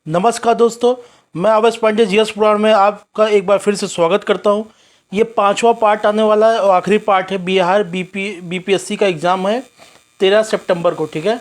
नमस्कार दोस्तों, मैं अवैस पांडे जीएस पुराण में आपका एक बार फिर से स्वागत करता हूं। ये पांचवा पार्ट आने वाला है और आखिरी पार्ट है। बिहार बीपीएससी का एग्ज़ाम है 13 सितंबर को, ठीक है।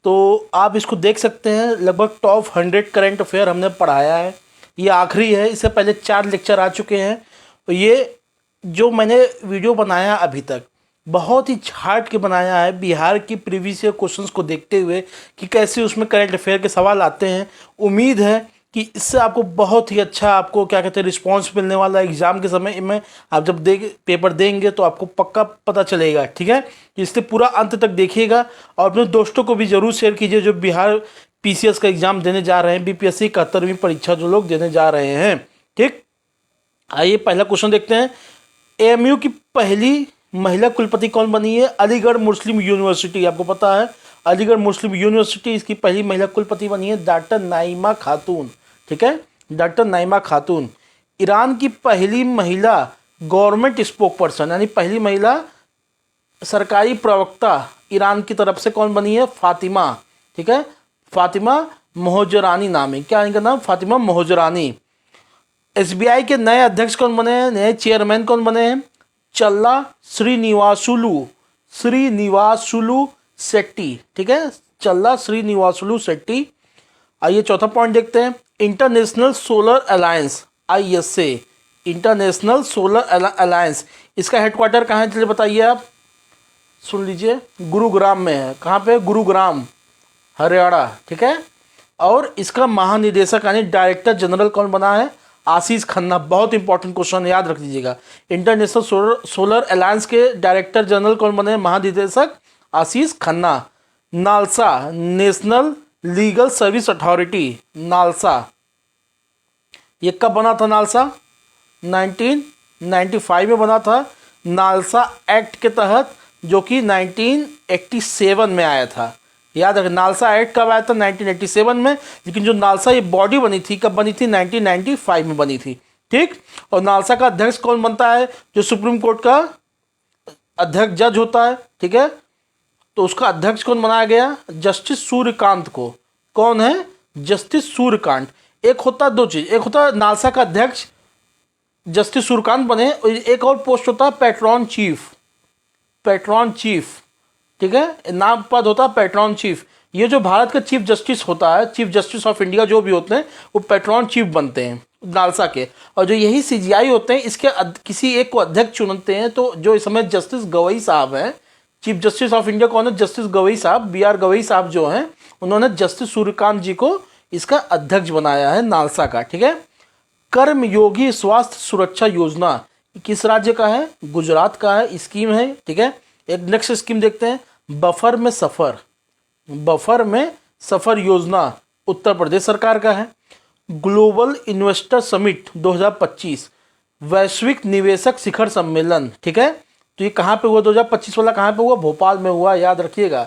तो आप इसको देख सकते हैं। लगभग टॉप 100 करंट अफेयर हमने पढ़ाया है। ये आखिरी है, इससे पहले 4 लेक्चर आ चुके हैं। तो ये जो मैंने वीडियो बनाया अभी तक बहुत ही छाट के बनाया है, बिहार की प्रीवियस ईयर क्वेश्चंस को देखते हुए कि कैसे उसमें करंट अफेयर के सवाल आते हैं। उम्मीद है कि इससे आपको बहुत ही अच्छा आपको क्या कहते हैं रिस्पांस मिलने वाला है एग्ज़ाम के समय में। आप जब पेपर देंगे तो आपको पक्का पता चलेगा, ठीक है। इसलिए पूरा अंत तक देखिएगा और अपने दोस्तों को भी ज़रूर शेयर कीजिए जो बिहार पीसीएस का एग्ज़ाम देने जा रहे हैं, बीपीएससी 71वीं परीक्षा जो लोग देने जा रहे हैं, ठीक। आइए पहला क्वेश्चन देखते हैं। एएमयू की पहली महिला कुलपति कौन बनी है? अलीगढ़ मुस्लिम यूनिवर्सिटी, आपको पता है अलीगढ़ मुस्लिम यूनिवर्सिटी इसकी पहली महिला कुलपति बनी है डॉक्टर नाइमा खातून, ठीक है, डॉक्टर नाइमा खातून। ईरान की पहली महिला गवर्नमेंट स्पोक पर्सन यानी पहली महिला सरकारी प्रवक्ता ईरान की तरफ से कौन बनी है? फातिमा, ठीक है, फातिमा मोहजरानी नाम है। क्या इनका नाम? फातिमा मोहजरानी। एसबीआई के नए अध्यक्ष कौन बने हैं? नए चेयरमैन कौन बने हैं? चल्ला श्रीनिवासुलू शेट्टी, ठीक है, चल्ला श्रीनिवासुलू शेट्टी। आइए चौथा पॉइंट देखते हैं। International solar alliance ISA, international solar alliance, इसका हेडक्वार्टर कहाँ है चलिए बताइए आप। सुन लीजिए, गुरुग्राम में है। कहाँ पे? गुरुग्राम, हरियाणा, ठीक है। और इसका महानिदेशक यानी डायरेक्टर जनरल कौन बना है? आशीष खन्ना। बहुत इंपॉर्टेंट क्वेश्चन, याद रख लीजिएगा। इंटरनेशनल सोलर अलायंस के डायरेक्टर जनरल कौन बने? महानिदेशक Ashish Khanna. NALSA, national legal service authority, NALSA, ये कब बना था? नालसा 1995 में बना था। नालसा एक्ट के तहत, जो कि 1987 में आया था। याद रखें, नालसा एक्ट कब आया था? 1987 में। लेकिन जो नालसा ये बॉडी बनी थी कब बनी थी? 1995 में बनी थी, ठीक। और नालसा का अध्यक्ष कौन बनता है? जो सुप्रीम कोर्ट का अध्यक्ष जज होता है, ठीक है। तो उसका अध्यक्ष कौन बनाया गया? जस्टिस सूर्यकांत को। कौन है? जस्टिस सूर्यकांत। एक होता है दो चीज, एक होता है नालसा का अध्यक्ष जस्टिस सूर्यकांत बने, और एक और पोस्ट होता है पैट्रॉन चीफ, पैट्रॉन चीफ, ठीक है, नाम पद होता है पैट्रॉन चीफ। ये जो भारत का चीफ जस्टिस होता है, चीफ जस्टिस ऑफ इंडिया जो भी होते हैं, वो पैट्रॉन चीफ बनते हैं नालसा के। और जो यही सीजीआई होते हैं, इसके किसी एक को अध्यक्ष चुनते हैं। तो जो इस समय जस्टिस गवई साहब हैं, चीफ जस्टिस ऑफ इंडिया कौन है? जस्टिस गवई साहब, बीआर गवई साहब जो हैं, उन्होंने जस्टिस सूर्यकांत जी को इसका अध्यक्ष बनाया है नालसा का, ठीक है। कर्मयोगी स्वास्थ्य सुरक्षा योजना किस राज्य का है? गुजरात का है, स्कीम है, ठीक है। एक नेक्स्ट स्कीम देखते हैं। बफर में सफर, बफर में सफर योजना उत्तर प्रदेश सरकार का है। ग्लोबल इन्वेस्टर समिट 2025, वैश्विक निवेशक शिखर सम्मेलन, ठीक है। तो ये कहाँ पे हुआ? 2025 वाला कहाँ पे हुआ? भोपाल में हुआ, याद रखिएगा।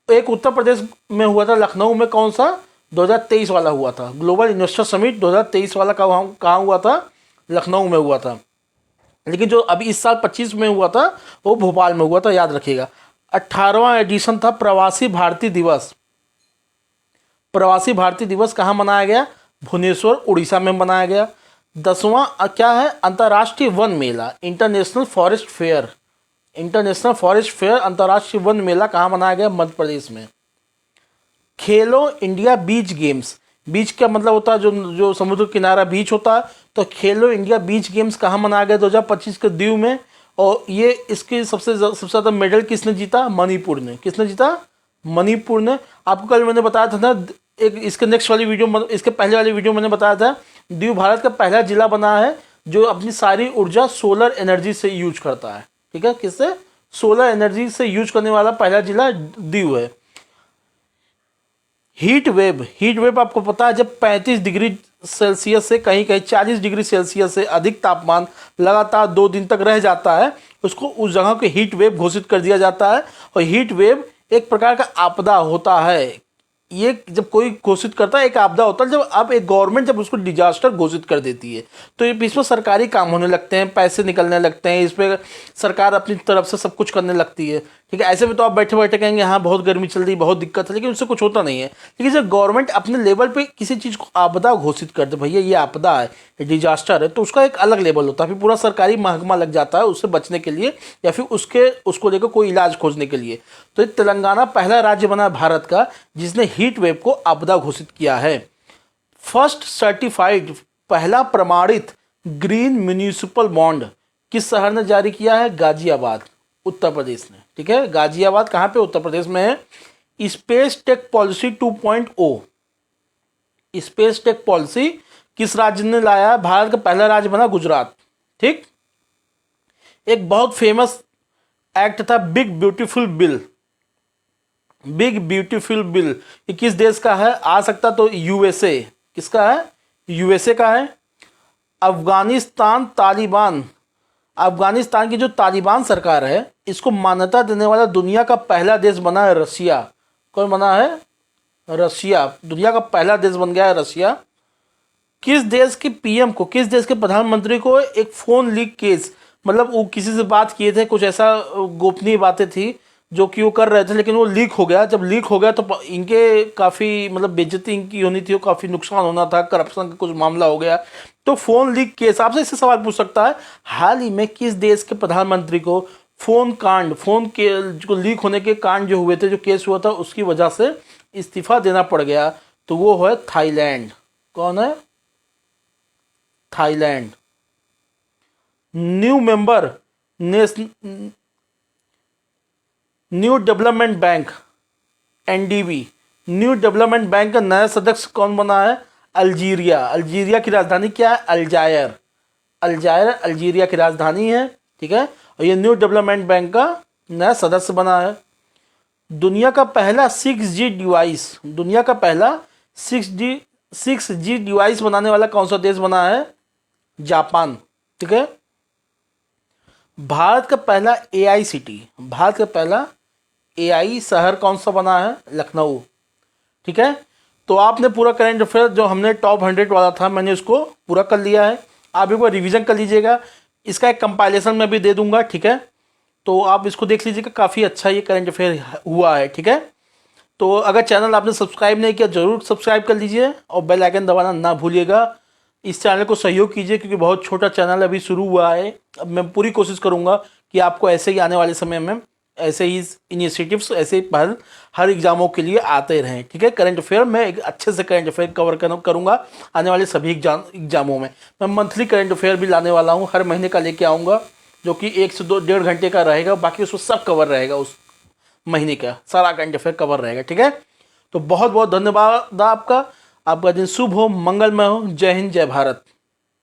एक उत्तर प्रदेश में हुआ था, लखनऊ में। कौन सा? 2023 वाला हुआ था। ग्लोबल इन्वेस्टर समिट 2023 वाला कहाँ हुआ था? लखनऊ में हुआ था। लेकिन जो अभी इस साल 25 में हुआ था वो भोपाल में हुआ था, याद रखिएगा। 18वां एडिशन था प्रवासी भारतीय दिवस। प्रवासी भारतीय दिवस कहाँ मनाया गया? भुवनेश्वर, उड़ीसा में मनाया गया। 10वां क्या है? अंतर्राष्ट्रीय वन मेला, international forest fair, international forest fair, अंतर्राष्ट्रीय वन मेला कहाँ मनाया गया? मध्य प्रदेश में। खेलो इंडिया बीच गेम्स, बीच का मतलब होता है जो समुद्र किनारा बीच होता है। तो खेलो इंडिया बीच गेम्स कहाँ मनाया गया? 2025 के दीव में। और ये इसके सबसे ज़्यादा मेडल किसने जीता? मणिपुर ने। किसने जीता? मणिपुर ने। आपको कल मैंने बताया था ना, एक इसके नेक्स्ट वाली वीडियो, इसके पहले वाली वीडियो मैंने बताया था, दीव भारत का पहला जिला बना है जो अपनी सारी ऊर्जा सोलर एनर्जी से यूज करता है, ठीक है। किससे? सोलर एनर्जी से यूज करने वाला पहला जिला दीव है। हीट वेव आपको पता है, जब 35 डिग्री सेल्सियस से कहीं कहीं 40 डिग्री सेल्सियस से अधिक तापमान लगातार 2 दिन तक रह जाता है, उसको उस जगह को हीट वेव घोषित कर दिया जाता है। और हीट वेव एक प्रकार का आपदा होता है। ये जब कोई घोषित करता है एक आपदा होता है, जब अब एक गवर्नमेंट जब उसको डिजास्टर घोषित कर देती है, तो इसमें सरकारी काम होने लगते हैं, पैसे निकलने लगते हैं, इस पर सरकार अपनी तरफ से सब कुछ करने लगती है, ठीक है। ऐसे में तो आप बैठे बैठे कहेंगे हाँ बहुत गर्मी चल रही, बहुत दिक्कत है, लेकिन उससे कुछ होता नहीं है। लेकिन जब गवर्नमेंट अपने लेवल पे किसी चीज़ को आपदा घोषित कर दे, भैया ये आपदा है, ये डिजास्टर है, तो उसका एक अलग लेवल होता है, फिर पूरा सरकारी महकमा लग जाता है उससे बचने के लिए या फिर उसको लेकर कोई इलाज खोजने के लिए। तो ये तेलंगाना पहला राज्य बना है भारत का जिसने हीट वेव को आपदा घोषित किया है। फर्स्ट सर्टिफाइड, पहला प्रमाणित ग्रीन म्यूनिसिपल बॉन्ड किस शहर ने जारी किया है? गाजियाबाद, उत्तर प्रदेश ने। ठीक है, गाजियाबाद कहाँ पे? उत्तर प्रदेश में है। Space tech policy 2.0, space tech policy किस राज्य ने लाया? भारत का पहला राज्य बना गुजरात। ठीक, एक बहुत फेमस एक्ट था big beautiful bill. Big beautiful bill ये किस देश का है? आ सकता तो यूएसए। किसका है? यूएसए का है। अफगानिस्तान तालिबान, अफगानिस्तान की जो तालिबान सरकार है इसको मान्यता देने वाला दुनिया का पहला देश बना है रसिया। कौन बना है? रसिया। दुनिया का पहला देश बन गया है रसिया। किस देश के पीएम को, किस देश के प्रधानमंत्री को एक फोन लीक केस, मतलब वो किसी से बात किए थे, कुछ ऐसा गोपनीय बातें थी जो कि वो कर रहे थे, लेकिन वो लीक हो गया। जब लीक हो गया तो इनके काफ़ी मतलब बेइज्जती इनकी होनी थी, काफ़ी नुकसान होना था, करप्शन का कुछ मामला हो गया। तो फोन लीक केस, आपसे इससे सवाल पूछ सकता है हाल ही में किस देश के प्रधानमंत्री को फोन कांड, फोन के जो लीक होने के कांड जो हुए थे, जो केस हुआ था उसकी वजह से इस्तीफा देना पड़ गया? तो वो है थाईलैंड। कौन है? Thailand. New member new development bank, NDB, new development bank का नया सदस्य कौन बना है? अल्जीरिया। अल्जीरिया की राजधानी क्या है? अल्जायर। अल्जायर अल्जीरिया की राजधानी है। ठीक है, और ये न्यू डेवलपमेंट बैंक का नया सदस्य बना है। दुनिया का पहला 6G डिवाइस, दुनिया का पहला 6G डिवाइस बनाने वाला कौन सा देश बना है? जापान। ठीक है, भारत का पहला एआई सिटी, भारत का पहला एआई शहर कौन सा बना है? लखनऊ। ठीक है, तो आपने पूरा करंट अफेयर जो हमने टॉप 100 वाला था मैंने उसको पूरा कर लिया है। आप एक बार रिवीजन कर लीजिएगा, इसका एक कंपाइलेशन मैं भी दे दूंगा। ठीक है, तो आप इसको देख लीजिएगा, काफ़ी अच्छा ये करंट अफेयर हुआ है। ठीक है, तो अगर चैनल आपने सब्सक्राइब नहीं किया जरूर सब्सक्राइब कर लीजिए और बेल आइकन दबाना ना भूलिएगा। इस चैनल को सहयोग कीजिए क्योंकि बहुत छोटा चैनल अभी शुरू हुआ है। अब मैं पूरी कोशिश करूंगा कि आपको ऐसे ही आने वाले समय में ऐसे ही इनिशिएटिव्स, ऐसे ही पहल हर एग्जामों के लिए आते रहें। ठीक है, करंट अफेयर मैं एक अच्छे से करंट अफेयर कवर करूंगा आने वाले सभी एग्जामों में। मैं मंथली करंट अफेयर भी लाने वाला हूँ, हर महीने का लेके आऊँगा, जो कि 1 से 1.5 घंटे का रहेगा। बाकी उसमें सब कवर रहेगा, उस महीने का सारा करंट अफेयर कवर रहेगा। ठीक है, तो बहुत बहुत धन्यवाद आपका। आपका दिन शुभ हो, मंगलमय हो। जय हिंद, जय भारत।